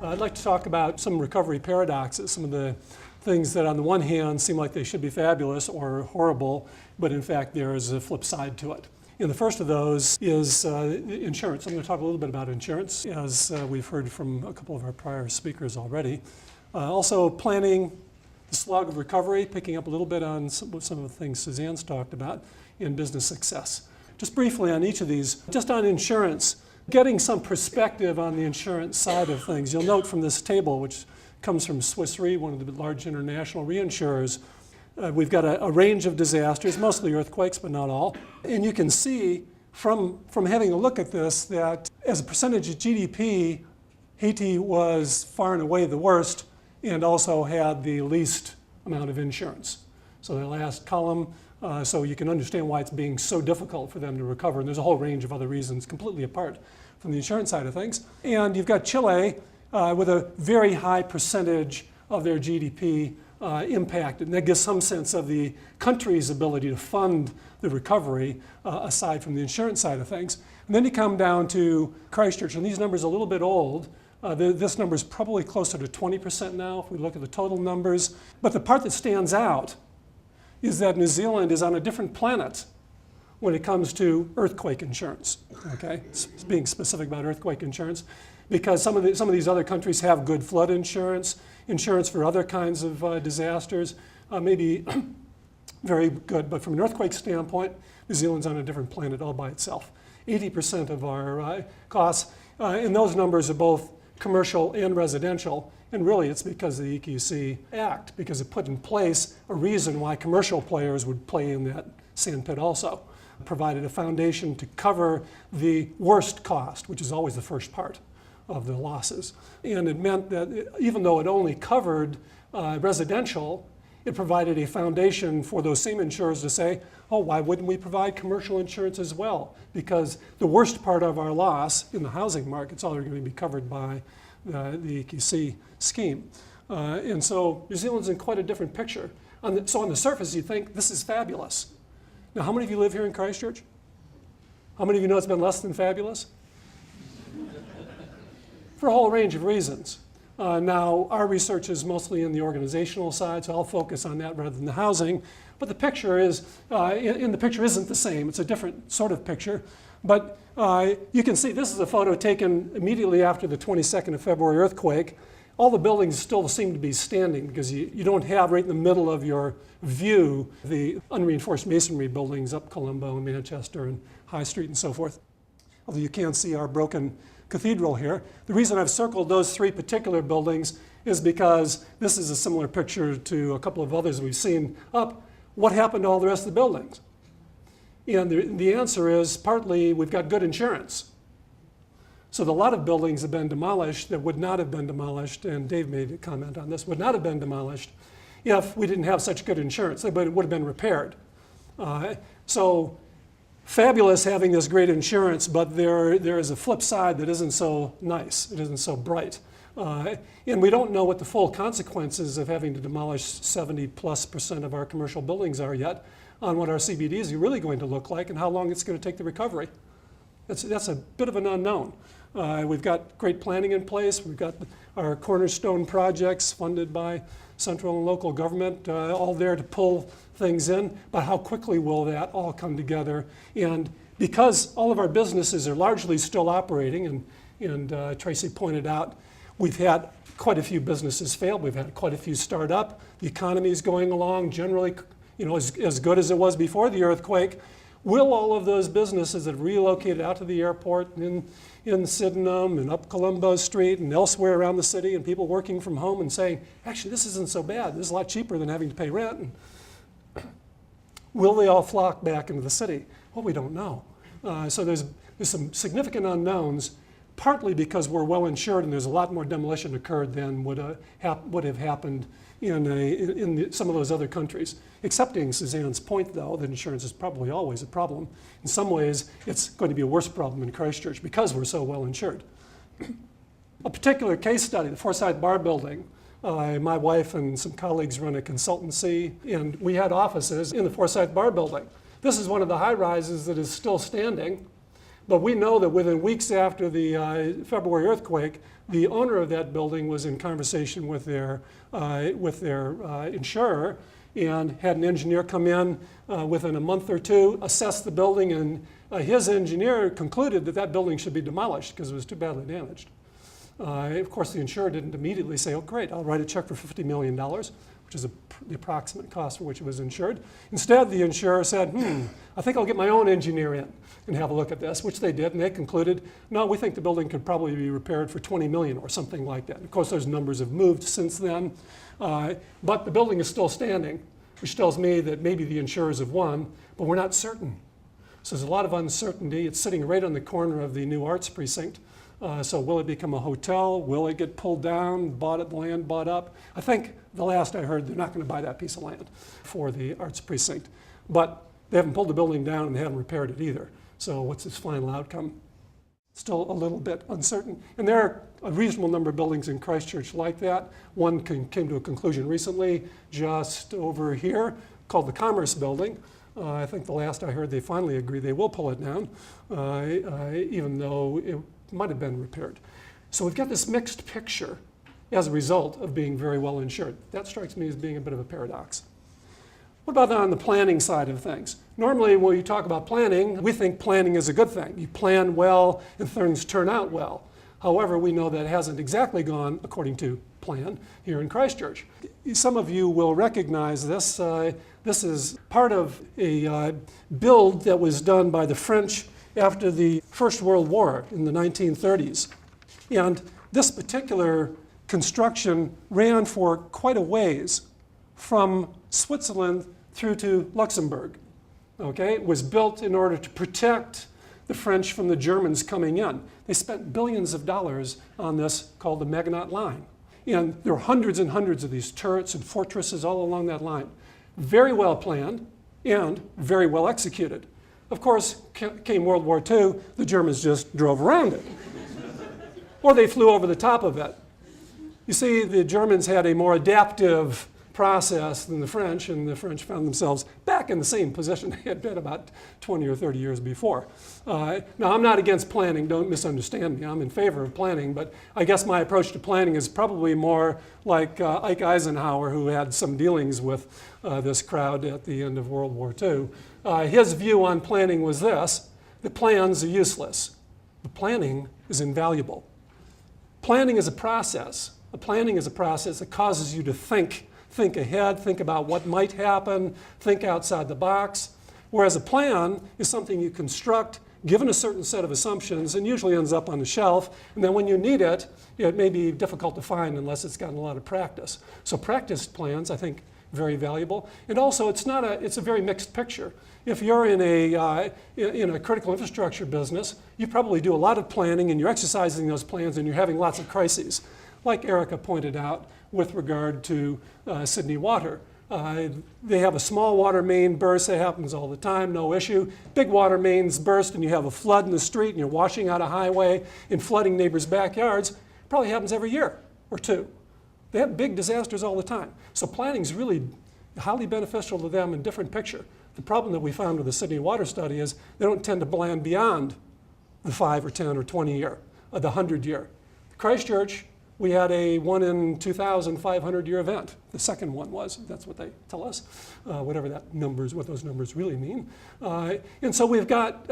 I'd like to talk about some recovery paradoxes, some of the things that on the one hand seem like they should be fabulous or horrible, but in fact there is a flip side to it. And the first of those is insurance. I'm going to talk a little bit about insurance, as we've heard from a couple of our prior speakers already. Also planning the slog of recovery, picking up a little bit on some of the things Suzanne's talked about, in business success. Just briefly on each of these, just on insurance, getting some perspective on the insurance side of things. You'll note from this table, which comes from Swiss Re, one of the large international reinsurers, we've got a range of disasters, mostly earthquakes, but not all. And you can see from having a look at this that as a percentage of GDP, Haiti was far and away the worst and also had the least amount of insurance. So the last column, so you can understand why it's being so difficult for them to recover. And there's a whole range of other reasons completely apart from the insurance side of things. And you've got Chile with a very high percentage of their GDP impacted. And that gives some sense of the country's ability to fund the recovery aside from the insurance side of things. And then you come down to Christchurch, and these numbers are a little bit old. This number is probably closer to 20% now if we look at the total numbers. But the part that stands out is that New Zealand is on a different planet when it comes to earthquake insurance. Okay, it's being specific about earthquake insurance, because some of these other countries have good flood insurance, insurance for other kinds of disasters, maybe very good. But from an earthquake standpoint, New Zealand's on a different planet all by itself. 80% of our costs, and those numbers are both commercial and residential, and really it's because of the EQC Act, because it put in place a reason why commercial players would play in that sandpit also. It provided a foundation to cover the worst cost, which is always the first part of the losses. And it meant that even though it only covered residential, it provided a foundation for those same insurers to say, oh, why wouldn't we provide commercial insurance as well? Because the worst part of our loss in the housing market is already going to be covered by the EQC scheme. And so New Zealand's in quite a different picture. So on the surface, you think this is fabulous. Now, how many of you live here in Christchurch? How many of you know it's been less than fabulous? For a whole range of reasons. Now, our research is mostly in the organizational side, so I'll focus on that rather than the housing. But the picture is, the picture isn't the same. It's a different sort of picture. But you can see this is a photo taken immediately after the 22nd of February earthquake. All the buildings still seem to be standing because you don't have right in the middle of your view the unreinforced masonry buildings up Colombo and Manchester and High Street and so forth. Although you can see our broken cathedral here. The reason I've circled those three particular buildings is because this is a similar picture to a couple of others we've seen up. What happened to all the rest of the buildings? And the answer is partly we've got good insurance. So a lot of buildings have been demolished that would not have been demolished, and Dave made a comment on this, would not have been demolished if we didn't have such good insurance, but it would have been repaired. So fabulous having this great insurance, but there is a flip side that isn't so nice, it isn't so bright. And we don't know what the full consequences of having to demolish 70+% of our commercial buildings are yet on what our CBDs are really going to look like and how long it's going to take the recovery. That's a bit of an unknown. We've got great planning in place. We've got our cornerstone projects funded by central and local government, all there to pull things in. But how quickly will that all come together? And because all of our businesses are largely still operating, and Tracy pointed out, we've had quite a few businesses fail. We've had quite a few start up. The economy is going along generally, as good as it was before the earthquake. Will all of those businesses that relocated out to the airport in Sydenham and up Colombo Street and elsewhere around the city, and people working from home and saying, actually, this isn't so bad. This is a lot cheaper than having to pay rent. And will they all flock back into the city? Well, we don't know. So there's some significant unknowns, partly because we're well insured and there's a lot more demolition occurred than would have happened in some of those other countries. Accepting Suzanne's point, though, that insurance is probably always a problem. In some ways, it's going to be a worse problem in Christchurch because we're so well insured. A particular case study, the Forsyth Bar Building. My wife and some colleagues run a consultancy, and we had offices in the Forsyth Bar Building. This is one of the high rises that is still standing, But we know that within weeks after the February earthquake, the owner of that building was in conversation with their insurer and had an engineer come in within a month or two, assess the building, and his engineer concluded that that building should be demolished because it was too badly damaged. Of course, the insurer didn't immediately say, oh, great, I'll write a check for $50 million, which is the approximate cost for which it was insured. Instead, the insurer said, I think I'll get my own engineer in and have a look at this, which they did, and they concluded, no, we think the building could probably be repaired for $20 million or something like that. Of course, those numbers have moved since then, but the building is still standing, which tells me that maybe the insurers have won, but we're not certain. So there's a lot of uncertainty. It's sitting right on the corner of the new arts precinct. So will it become a hotel? Will it get pulled down, land bought up? I think the last I heard, they're not going to buy that piece of land for the arts precinct. But they haven't pulled the building down and they haven't repaired it either. So what's its final outcome? Still a little bit uncertain. And there are a reasonable number of buildings in Christchurch like that. One came to a conclusion recently, just over here, called the Commerce Building. I think the last I heard, they finally agree they will pull it down, even though it might have been repaired. So we've got this mixed picture as a result of being very well insured. That strikes me as being a bit of a paradox. What about on the planning side of things? Normally when you talk about planning, we think planning is a good thing. You plan well and things turn out well. However, we know that hasn't exactly gone according to plan here in Christchurch. Some of you will recognize this. This is part of a build that was done by the French after the First World War in the 1930s. And this particular construction ran for quite a ways from Switzerland through to Luxembourg. Okay? It was built in order to protect the French from the Germans coming in. They spent billions of dollars on this called the Maginot Line. And there were hundreds and hundreds of these turrets and fortresses all along that line. Very well planned and very well executed. Of course, came World War II, the Germans just drove around it. Or they flew over the top of it. You see, the Germans had a more adaptive process than the French, and the French found themselves back in the same position they had been about 20 or 30 years before. Now, I'm not against planning, don't misunderstand me. I'm in favor of planning, but I guess my approach to planning is probably more like Ike Eisenhower, who had some dealings with this crowd at the end of World War II. His view on planning was this: the plans are useless. The planning is invaluable. Planning is a process. Planning is a process that causes you to think ahead, think about what might happen, think outside the box. Whereas a plan is something you construct, given a certain set of assumptions, and usually ends up on the shelf. And then when you need it, it may be difficult to find unless it's gotten a lot of practice. So practiced plans, I think, very valuable. And also, it's a very mixed picture. If you're in a critical infrastructure business, you probably do a lot of planning and you're exercising those plans and you're having lots of crises. Like Erica pointed out with regard to Sydney Water. They have a small water main burst that happens all the time, no issue. Big water mains burst and you have a flood in the street and you're washing out a highway and flooding neighbors' backyards. Probably happens every year or two. They have big disasters all the time. So planning is really highly beneficial to them in different picture. The problem that we found with the Sydney Water study is they don't tend to plan beyond the 5 or 10 or 20 year, the 100 year. Christchurch, we had a 1 in 2,000 500-year event. The second one was, that's what they tell us, what those numbers really mean. And so we've got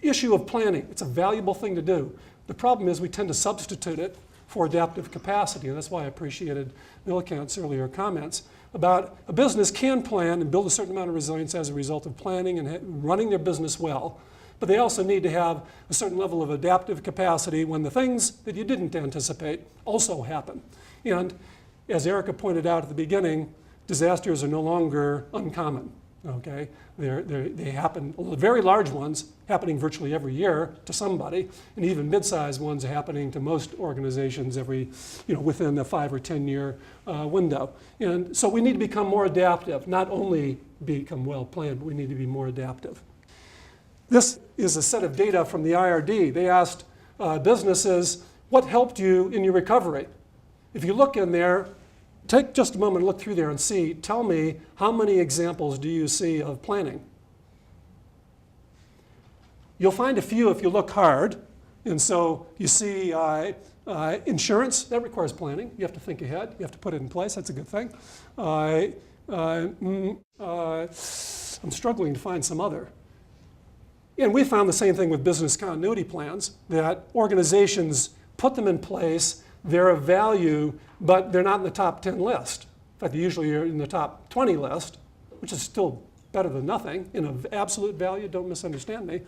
issue of planning. It's a valuable thing to do. The problem is we tend to substitute it for adaptive capacity, and that's why I appreciated Millicent's earlier comments about a business can plan and build a certain amount of resilience as a result of planning and running their business well. But they also need to have a certain level of adaptive capacity when the things that you didn't anticipate also happen. And as Erica pointed out at the beginning, disasters are no longer uncommon. Okay, they happen. Very large ones happening virtually every year to somebody, and even mid-sized ones are happening to most organizations within a 5 or 10 year window. And so we need to become more adaptive. Not only become well planned, but we need to be more adaptive. This is a set of data from the IRD. They asked businesses, what helped you in your recovery? If you look in there, take just a moment to look through there and see, tell me, how many examples do you see of planning? You'll find a few if you look hard. And so you see insurance, that requires planning. You have to think ahead. You have to put it in place. That's a good thing. I'm struggling to find some other. And we found the same thing with business continuity plans, that organizations put them in place. They're of value, but they're not in the top 10 list. In fact, they usually are in the top 20 list, which is still better than nothing. In an absolute value, don't misunderstand me.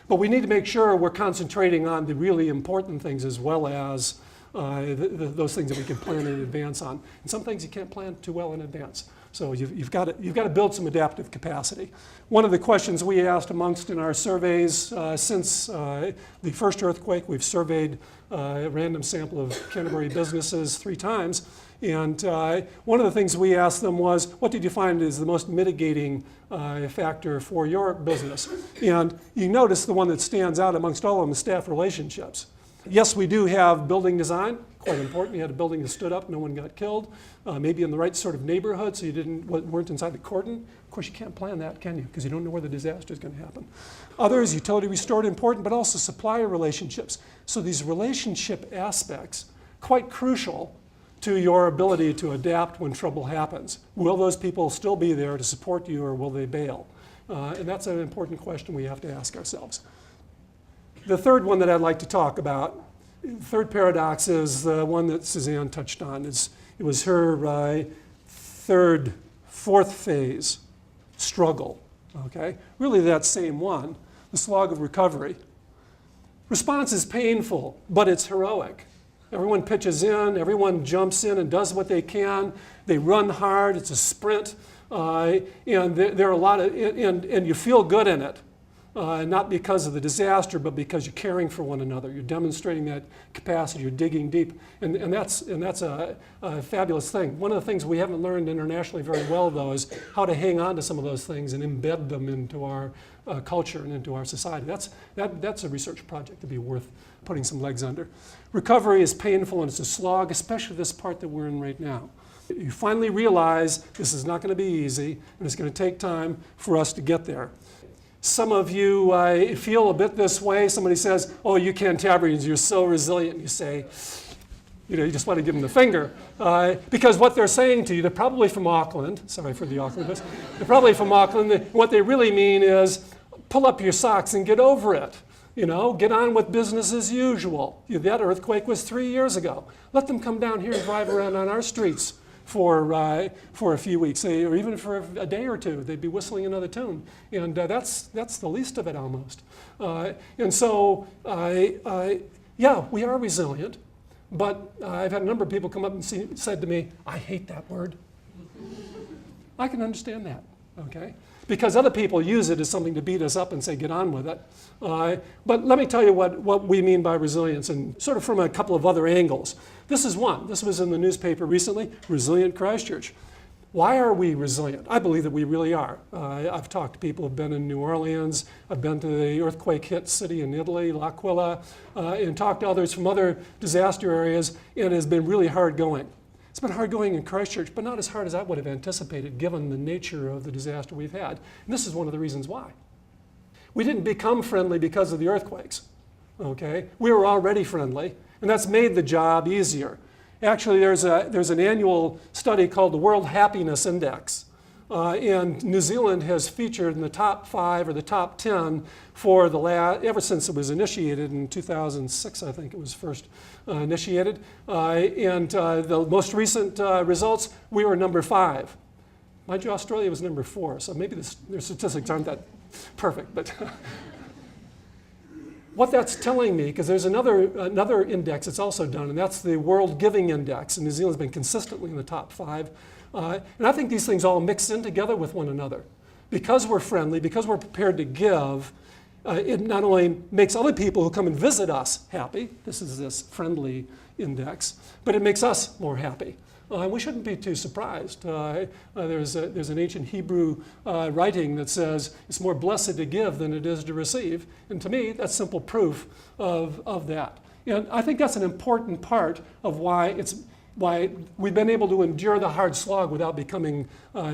But we need to make sure we're concentrating on the really important things as well as those things that we can plan in advance on. And some things you can't plan too well in advance. So you've got to build some adaptive capacity. One of the questions we asked amongst in our surveys since the first earthquake, we've surveyed a random sample of Canterbury businesses 3 times. And one of the things we asked them was, what did you find is the most mitigating factor for your business? And you notice the one that stands out amongst all of them is staff relationships. Yes, we do have building design, quite important. You had a building that stood up, no one got killed. Maybe in the right sort of neighborhood, so you weren't inside the cordon. Of course, you can't plan that, can you? Because you don't know where the disaster is going to happen. Others, utility restored, important, but also supplier relationships. So these relationship aspects, quite crucial to your ability to adapt when trouble happens. Will those people still be there to support you, or will they bail? And that's an important question we have to ask ourselves. The third one that I'd like to talk about, the third paradox, is the one that Suzanne touched on. It was her fourth phase, struggle, okay? Really that same one, the slog of recovery. Response is painful, but it's heroic. Everyone pitches in, everyone jumps in and does what they can. They run hard, it's a sprint, and there are a lot of, and you feel good in it. Not because of the disaster, but because you're caring for one another. You're demonstrating that capacity, you're digging deep, and that's a fabulous thing. One of the things we haven't learned internationally very well, though, is how to hang on to some of those things and embed them into our culture and into our society. That's a research project to be worth putting some legs under. Recovery is painful and it's a slog, especially this part that we're in right now. You finally realize this is not going to be easy, and it's going to take time for us to get there. Some of you feel a bit this way. Somebody says, oh, you Cantabrians, you're so resilient. You say, you just want to give them the finger. Because what they're saying to you, they're probably from Auckland. Sorry for the awkwardness. They're probably from Auckland. What they really mean is, pull up your socks and get over it. Get on with business as usual. That earthquake was 3 years ago. Let them come down here and drive around on our streets for a few weeks, or even for a day or two. They'd be whistling another tune, and that's the least of it almost. And so, yeah, we are resilient, but I've had a number of people come up and said to me, "I hate that word." I can understand that, okay? Because other people use it as something to beat us up and say, get on with it. But let me tell you what we mean by resilience, and sort of from a couple of other angles. This is one. This was in the newspaper recently, Resilient Christchurch. Why are we resilient? I believe that we really are. I've talked to people who've been in New Orleans. I've been to the earthquake-hit city in Italy, L'Aquila, and talked to others from other disaster areas, and it has been really hard going. It's been hard going in Christchurch, but not as hard as I would have anticipated given the nature of the disaster we've had. And this is one of the reasons why. We didn't become friendly because of the earthquakes, okay? We were already friendly, and that's made the job easier. Actually, there's an annual study called the World Happiness Index, and New Zealand has featured in the top 5 or the top 10 for ever since it was initiated in 2006, I think it was first initiated. And the most recent results, we were number 5. Mind you, Australia was number 4, so maybe their statistics aren't that perfect. But what that's telling me, because there's another index that's also done, and that's the World Giving Index, and New Zealand's been consistently in the top 5. And I think these things all mix in together with one another. Because we're friendly, because we're prepared to give, it not only makes other people who come and visit us happy, this is this friendly index, but it makes us more happy. We shouldn't be too surprised. There's an ancient Hebrew writing that says it's more blessed to give than it is to receive. And to me, that's simple proof of that. And I think that's an important part of why we've been able to endure the hard slog without becoming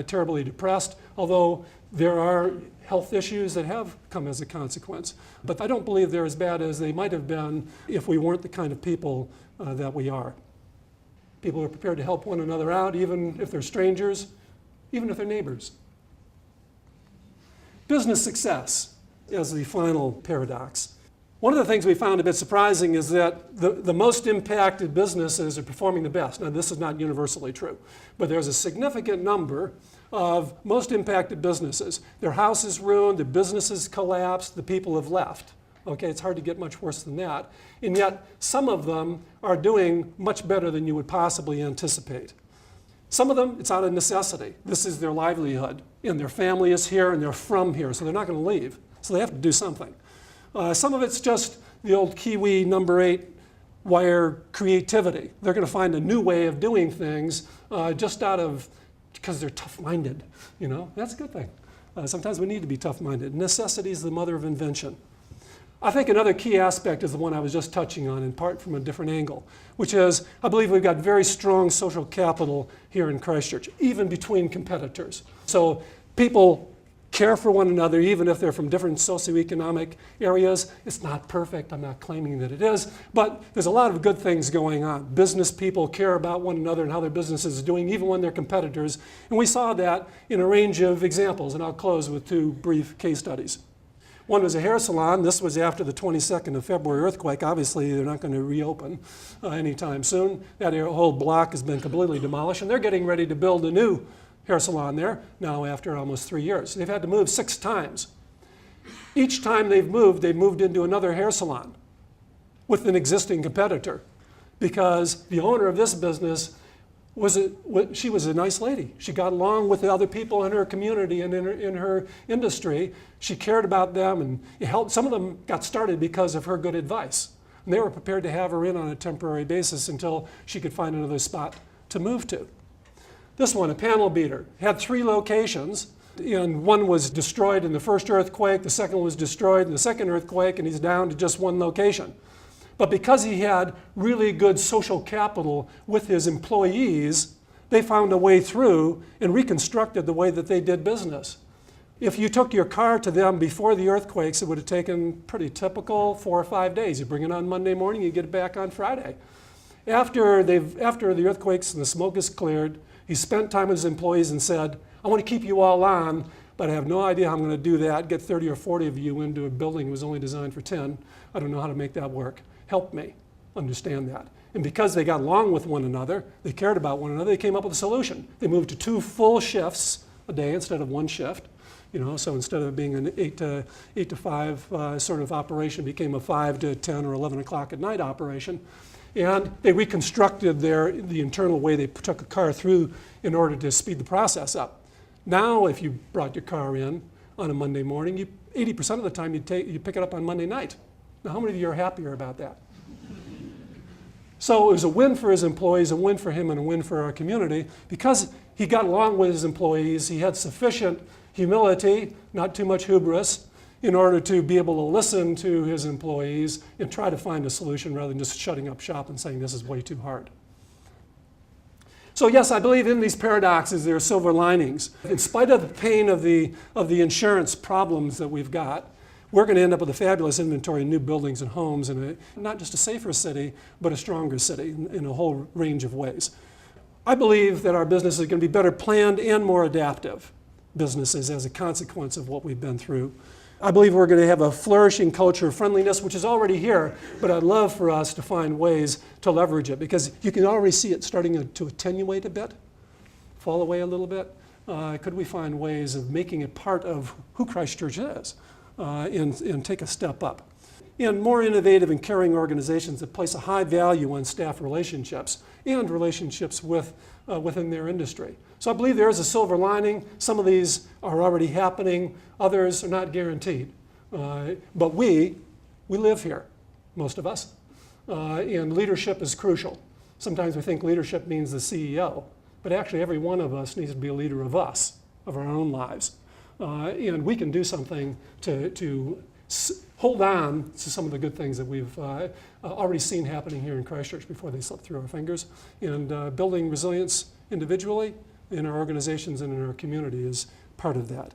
terribly depressed, although There are health issues that have come as a consequence, but I don't believe they're as bad as they might have been if we weren't the kind of people that we are. People are prepared to help one another out, even if they're strangers, even if they're neighbors. Business success is the final paradox. One of the things we found a bit surprising is that the most impacted businesses are performing the best. Now, this is not universally true, but there's a significant number of most impacted businesses. Their house is ruined, their businesses collapsed, the people have left. Okay, it's hard to get much worse than that. And yet, some of them are doing much better than you would possibly anticipate. Some of them, it's out of necessity. This is their livelihood, and their family is here, and they're from here, so they're not going to leave. So they have to do something. Some of it's just the old Kiwi number 8 wire creativity. They're going to find a new way of doing things just because they're tough-minded. You know, that's a good thing. Sometimes we need to be tough-minded. Necessity is the mother of invention. I think another key aspect is the one I was just touching on, in part from a different angle, which is I believe we've got very strong social capital here in Christchurch, even between competitors. So people care for one another, even if they're from different socioeconomic areas. It's not perfect, I'm not claiming that it is, but there's a lot of good things going on. Business people care about one another and how their business is doing, even when they're competitors. And we saw that in a range of examples, and I'll close with 2 brief case studies. One was a hair salon. This was after the 22nd of February earthquake. Obviously, they're not going to reopen anytime soon. That whole block has been completely demolished, and they're getting ready to build a new hair salon there now after almost 3 years. They've had to move 6 times. Each time they've moved into another hair salon with an existing competitor, because the owner of this business she was a nice lady. She got along with the other people in her community and in her industry. She cared about them, and it helped. Some of them got started because of her good advice. And they were prepared to have her in on a temporary basis until she could find another spot to move to. This one, a panel beater, had 3 locations, and one was destroyed in the first earthquake, the second was destroyed in the second earthquake, and he's down to just 1 location. But because he had really good social capital with his employees, they found a way through and reconstructed the way that they did business. If you took your car to them before the earthquakes, it would have taken pretty typical 4 or 5 days. You bring it on Monday morning, you get it back on Friday. After the earthquakes and the smoke is cleared, he spent time with his employees and said, I want to keep you all on, but I have no idea how I'm going to do that. Get 30 or 40 of you into a building that was only designed for 10. I don't know how to make that work. Help me understand that. And because they got along with one another, they cared about one another, they came up with a solution. They moved to 2 full shifts a day instead of 1 shift. You know, so instead of being an 8 to 5 sort of operation, it became a 5 to 10 or 11 o'clock at night operation. And they reconstructed the internal way they took a car through in order to speed the process up. Now, if you brought your car in on a Monday morning, 80% of the time you pick it up on Monday night. Now, how many of you are happier about that? So it was a win for his employees, a win for him, and a win for our community. Because he got along with his employees, he had sufficient humility, not too much hubris, in order to be able to listen to his employees and try to find a solution rather than just shutting up shop and saying this is way too hard. So yes, I believe in these paradoxes there are silver linings. In spite of the pain of the insurance problems that we've got, we're going to end up with a fabulous inventory of new buildings and homes in not just a safer city, but a stronger city in a whole range of ways. I believe that our business is going to be better planned and more adaptive businesses as a consequence of what we've been through. I believe we're going to have a flourishing culture of friendliness, which is already here, but I'd love for us to find ways to leverage it, because you can already see it starting to attenuate a bit, fall away a little bit. Could we find ways of making it part of who Christchurch is? And take a step up. And more innovative and caring organizations that place a high value on staff relationships and relationships within their industry. So I believe there is a silver lining. Some of these are already happening. Others are not guaranteed. But we live here, most of us. And leadership is crucial. Sometimes we think leadership means the CEO, but actually every one of us needs to be a leader of us, of our own lives. And we can do something to hold on to some of the good things that we've already seen happening here in Christchurch before they slip through our fingers. And building resilience individually in our organizations and in our community is part of that.